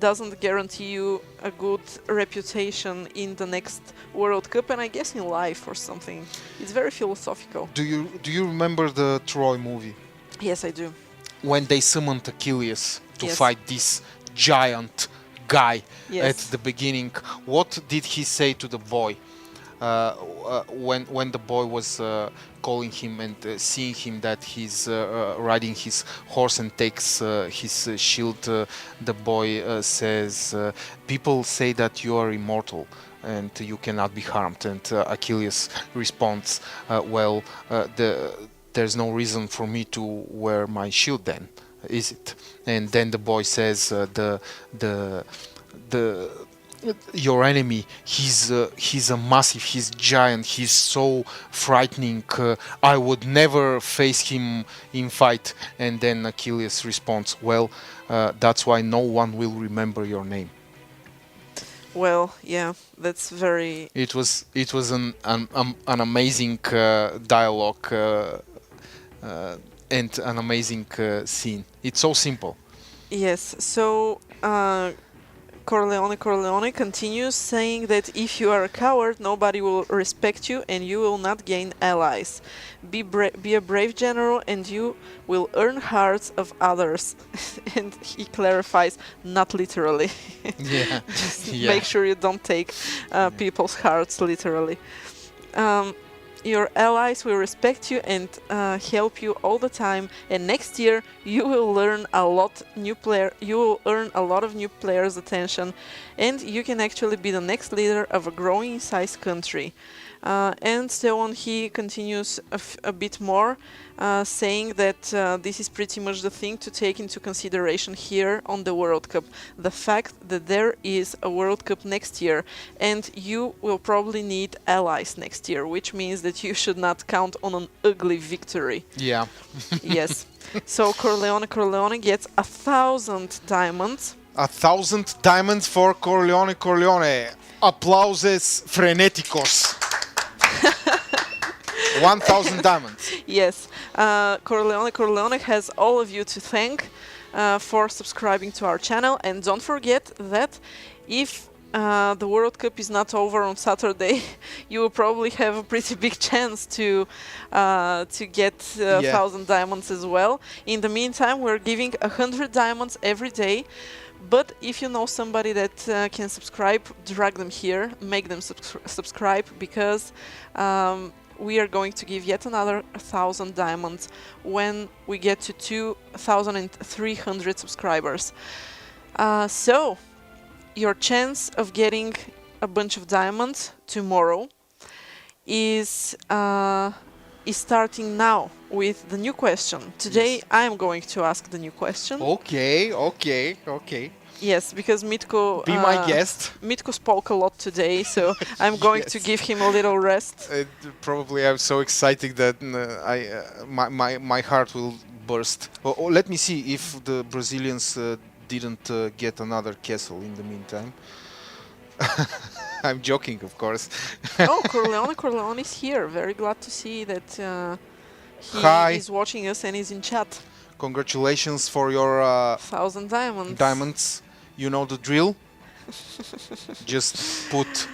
doesn't guarantee you a good reputation in the next World Cup, and I guess in life or something. It's very philosophical. do you remember the Troy movie Yes, I do. when they summoned Achilles to Yes. fight this giant guy Yes. at the beginning? What did he say to the boy when the boy was calling him and seeing him that he's riding his horse and takes his shield? The boy says, "People say that you are immortal and you cannot be harmed." And Achilles responds, "Well, there's no reason for me to wear my shield then, is it?" And then the boy says, "Your enemy, he's a massive, he's giant, he's so frightening, I would never face him in fight." And then Achilles responds, "Well, that's why no one will remember your name." Well, yeah, that's very... It was an amazing dialogue and an amazing scene. It's so simple. Yes, so Corleone continues saying that if you are a coward, nobody will respect you and you will not gain allies. Be a brave general and you will earn hearts of others. And he clarifies, not literally. Yeah. Just Yeah. make sure you don't take people's hearts literally. Your allies will respect you and help you all the time. And next year you will learn a lot You will earn a lot of new players' attention, and you can actually be the next leader of a growing in size country. And so on. He continues a bit more, saying that this is pretty much the thing to take into consideration here on the World Cup. The fact that there is a World Cup next year, and you will probably need allies next year, which means that you should not count on an ugly victory. Yeah. Yes. So Corleone gets 1,000 diamonds. 1,000 diamonds for Corleone. Aplauses frenéticos. 1,000 diamonds. Yes, Corleone has all of you to thank for subscribing to our channel, and don't forget that if the World Cup is not over on Saturday, you will probably have a pretty big chance to get 1,000 diamonds as well. In the meantime, we're giving 100 diamonds every day. But if you know somebody that can subscribe, drag them here, make them subscribe, because we are going to give yet another 1,000 diamonds when we get to 2,300 subscribers. So, your chance of getting a bunch of diamonds tomorrow is starting now with the new question. Today Yes. I am going to ask the new question. Okay, okay, okay. Yes, because Mitko Be my guest. Mitko spoke a lot today, so I'm going to Yes. give him a little rest. Probably I'm so excited that my heart will burst. Let me see if the Brazilians didn't get another castle in the meantime. I'm joking, of course. Oh, Corleone is here. Very glad to see that he Hi. is watching us and is in chat. Congratulations for your 1,000 diamonds. diamonds. You know the drill. Just put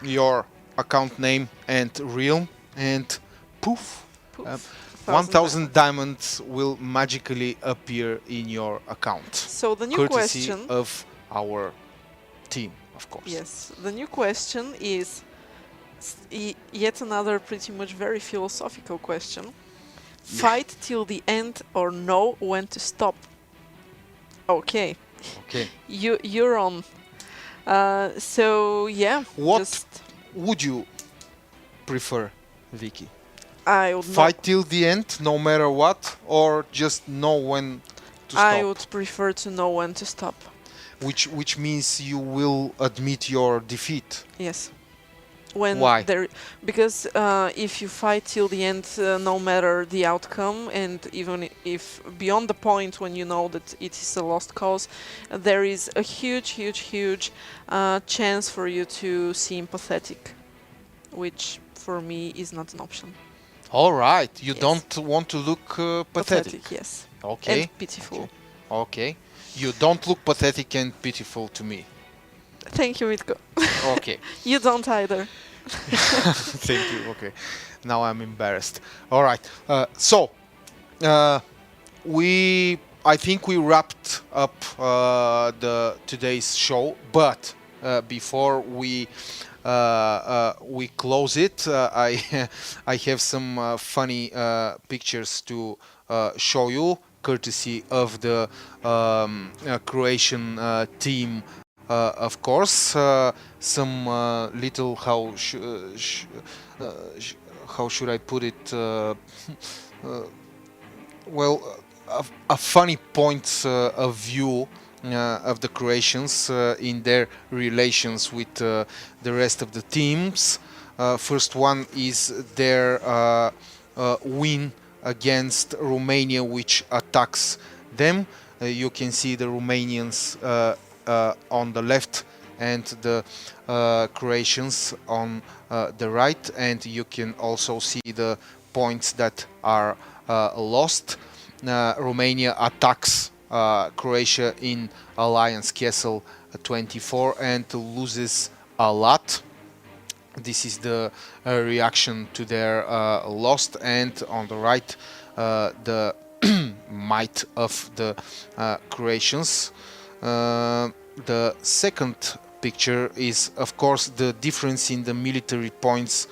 your account name and realm and poof. Poof. 1,000 diamonds will magically appear in your account. So the new Courtesy question. of our team, of course. Yes, the new question is yet another pretty much very philosophical question. Yeah. Fight till the end or know when to stop? Okay, Okay. you're on. So yeah, What just would you prefer, Vicky? I would Fight till the end, no matter what, or just know when to stop? I would prefer to know when to stop. Which means you will admit your defeat. Yes. When Why? Because if you fight till the end, no matter the outcome, and even if beyond the point when you know that it is a lost cause, there is a huge chance for you to seem pathetic, which for me is not an option. All right, you Yes. don't want to look pathetic. Yes. Okay. And pitiful. Okay. You don't look pathetic and pitiful to me. Thank you, Mitko. Okay. You don't either. Thank you. Okay. Now I'm embarrassed. All right. So, I think we wrapped up the today's show, but before we close it, I have some funny pictures to show you, courtesy of the Croatian team. Of course, some little how should I put it? Well, a funny points of view of the Croatians in their relations with the rest of the teams. First one is their win against Romania, which attacks them. You can see the Romanians on the left and the Croatians on the right, and you can also see the points that are lost. Romania attacks Croatia in Alliance Castle 24 and loses a lot. This is the reaction to their lost, and on the right the might of the Croatians. The second picture is, of course, the difference in the military points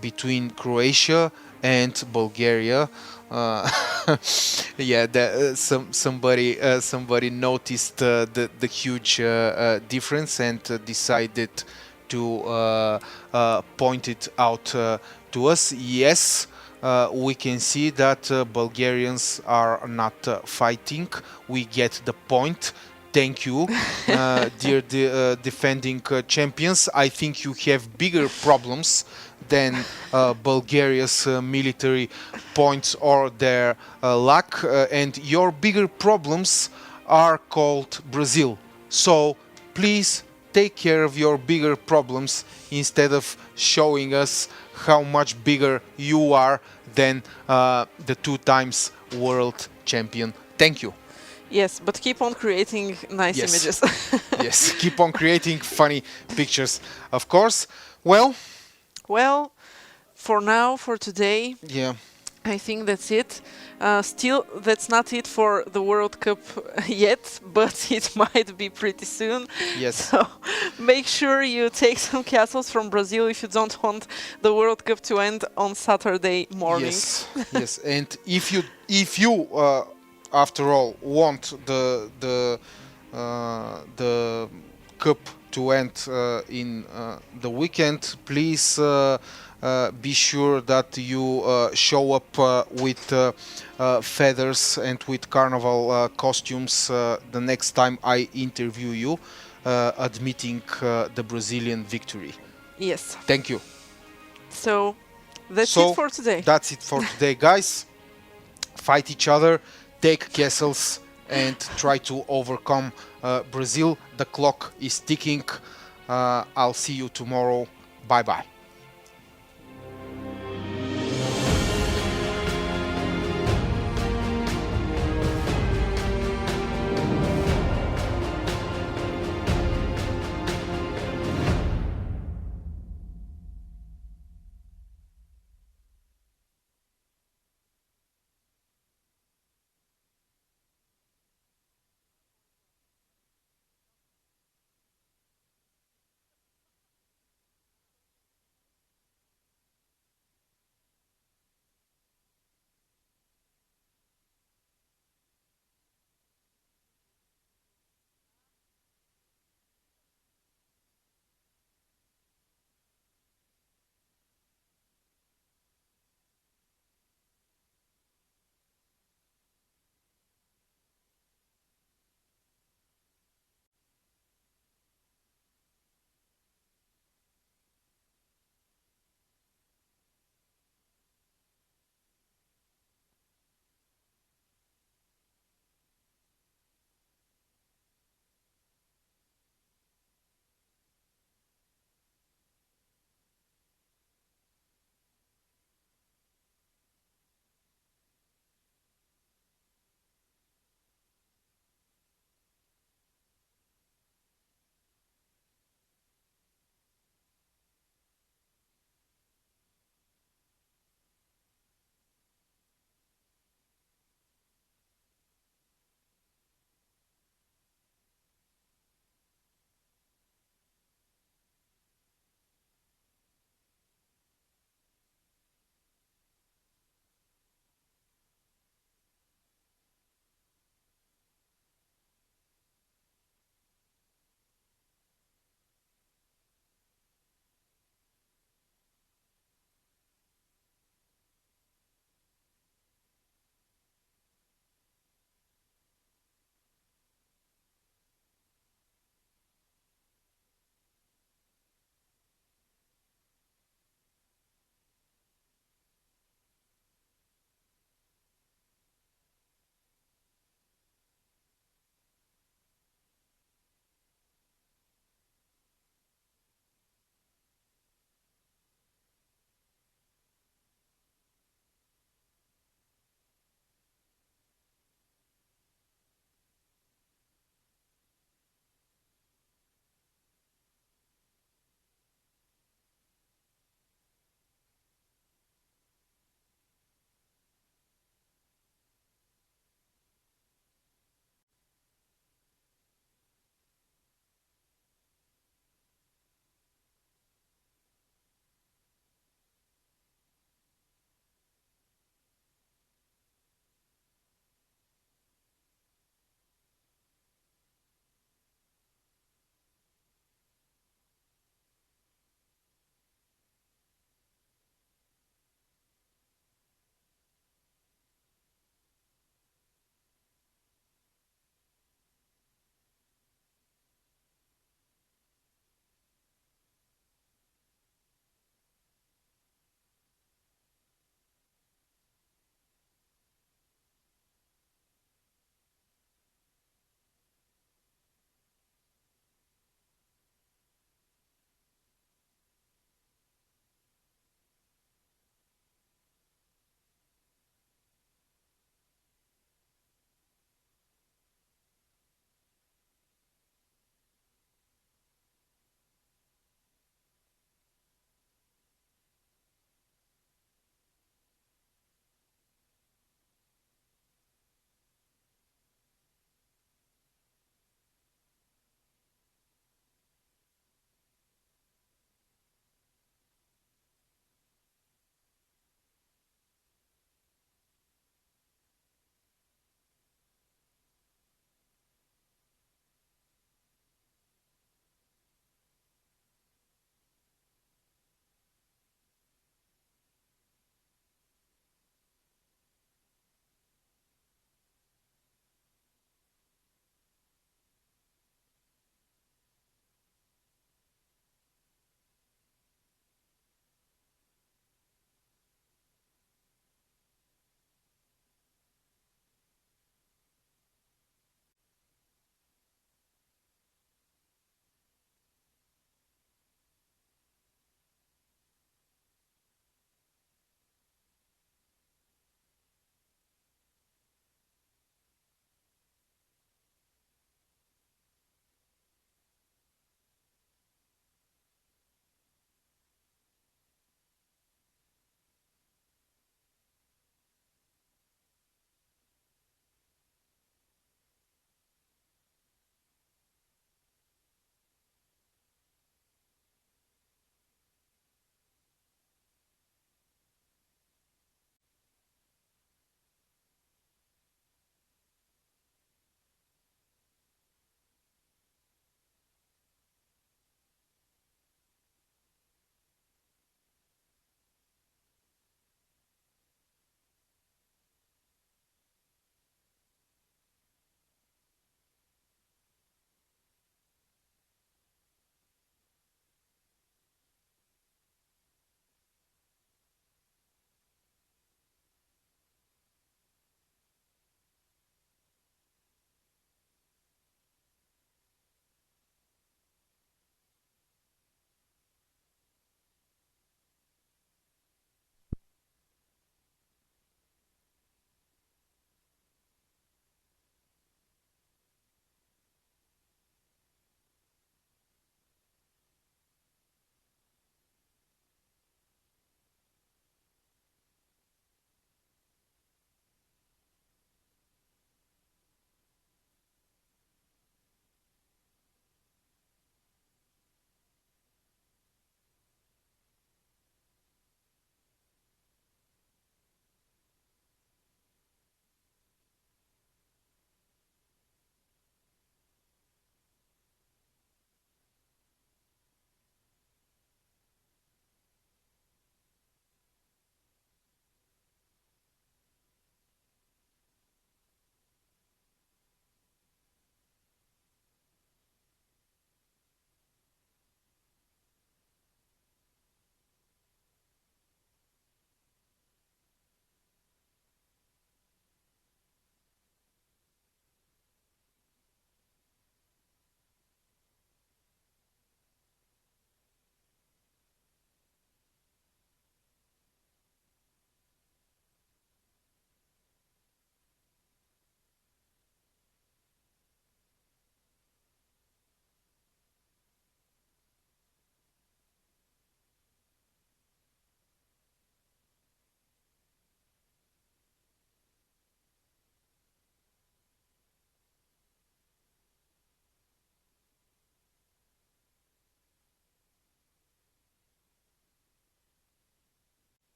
between Croatia and Bulgaria. Yeah, somebody noticed the huge difference and decided to point it out to us. Yes, we can see that Bulgarians are not fighting. We get the point. Thank you, dear defending champions. I think you have bigger problems than Bulgaria's military points or their lack, and your bigger problems are called Brazil. So please take care of your bigger problems instead of showing us how much bigger you are than the 2 times world champion. Thank you. Yes, but keep on creating nice Yes. images. Yes, keep on creating funny pictures, of course. Well, Well, for now, for today, yeah, I think that's it. Still, that's not it for the World Cup yet, but it might be pretty soon. Yes. So make sure you take some castles from Brazil if you don't want the World Cup to end on Saturday morning. Yes, yes, and if you after all want the cup to end in the weekend, please be sure that you show up with feathers and with carnival costumes the next time I interview you, admitting the Brazilian victory. Yes. Thank you. So that's So it for today. that's it for today, guys. Fight each other, take castles, and try to overcome Brazil. The clock is ticking. I'll see you tomorrow. Bye bye.